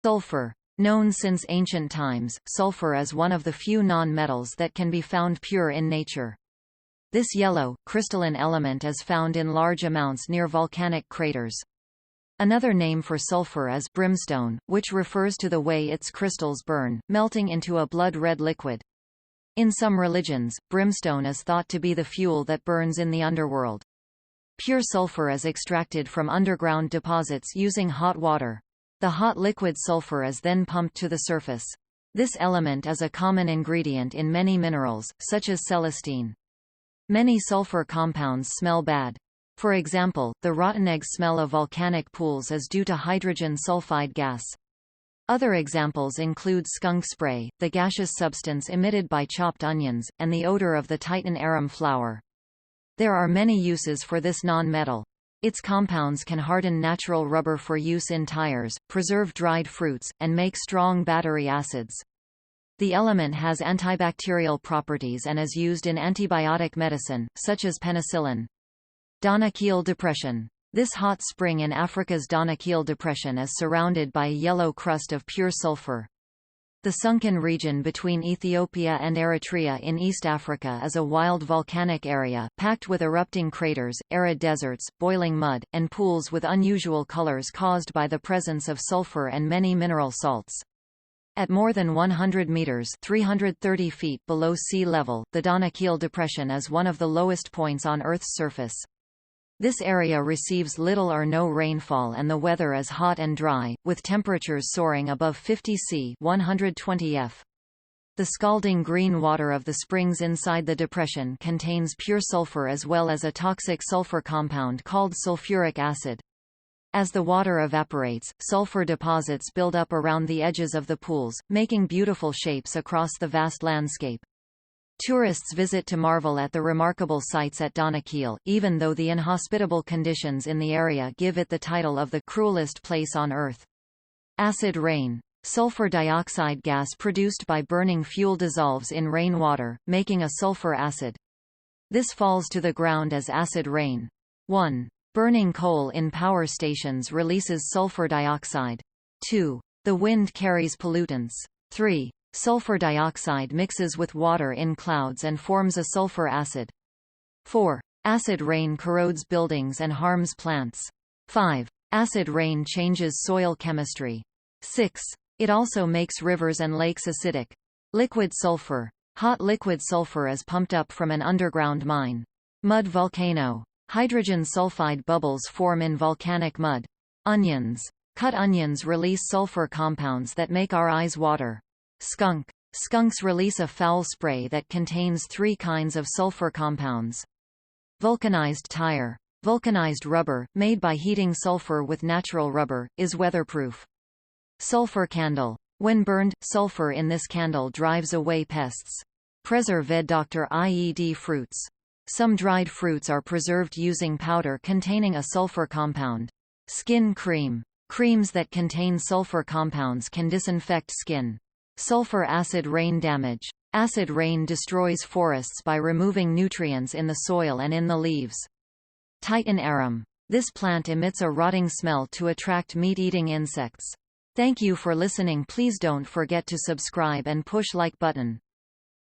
Sulfur. Known since ancient times, sulfur is one of the few non-metals that can be found pure in nature. This yellow, crystalline element is found in large amounts near volcanic craters. Another name for sulfur is brimstone, which refers to the way its crystals burn, melting into a blood-red liquid. In some religions, brimstone is thought to be the fuel that burns in the underworld. Pure sulfur is extracted from underground deposits using hot water. The hot liquid sulfur is then pumped to the surface. This element is a common ingredient in many minerals, such as celestine. Many sulfur compounds smell bad. For example, the rotten egg smell of volcanic pools is due to hydrogen sulfide gas. Other examples include skunk spray, the gaseous substance emitted by chopped onions, and the odor of the Titan arum flower. There are many uses for this non-metal. Its compounds can harden natural rubber for use in tires, preserve dried fruits, and make strong battery acids. The element has antibacterial properties and is used in antibiotic medicine, such as penicillin. Danakil Depression. This hot spring in Africa's Danakil Depression is surrounded by a yellow crust of pure sulfur. The sunken region between Ethiopia and Eritrea in East Africa is a wild volcanic area, packed with erupting craters, arid deserts, boiling mud, and pools with unusual colors caused by the presence of sulfur and many mineral salts. At more than 100 meters (330 feet) below sea level, the Danakil Depression is one of the lowest points on Earth's surface. This area receives little or no rainfall and the weather is hot and dry, with temperatures soaring above 50 C (120 F). The scalding green water of the springs inside the depression contains pure sulfur as well as a toxic sulfur compound called sulfuric acid. As the water evaporates, sulfur deposits build up around the edges of the pools, making beautiful shapes across the vast landscape. Tourists visit to marvel at the remarkable sights at Danakil, even though the inhospitable conditions in the area give it the title of the cruelest place on Earth. Acid rain. Sulfur dioxide gas produced by burning fuel dissolves in rainwater, making a sulfur acid. This falls to the ground as acid rain. 1. Burning coal in power stations releases sulfur dioxide. 2. The wind carries pollutants. 3. Sulfur dioxide mixes with water in clouds and forms a sulfur acid. 4. Acid rain corrodes buildings and harms plants. 5. Acid rain changes soil chemistry. 6. It also makes rivers and lakes acidic. Liquid sulfur. Hot liquid sulfur is pumped up from an underground mine. Mud volcano. Hydrogen sulfide bubbles form in volcanic mud. Onions. Cut onions release sulfur compounds that make our eyes water. Skunk. Skunks release a foul spray that contains 3 kinds of sulfur compounds. Vulcanized tire. Vulcanized rubber, made by heating sulfur with natural rubber, is weatherproof. Sulfur candle. When burned, sulfur in this candle drives away pests. Preserved Dr. IED fruits. Some dried fruits are preserved using powder containing a sulfur compound. Skin cream. Creams that contain sulfur compounds can disinfect skin. Sulfur acid rain damage. Acid rain destroys forests by removing nutrients in the soil and in the leaves. Titan arum. This plant emits a rotting smell to attract meat-eating insects. Thank you for listening. Please don't forget to subscribe and push like button.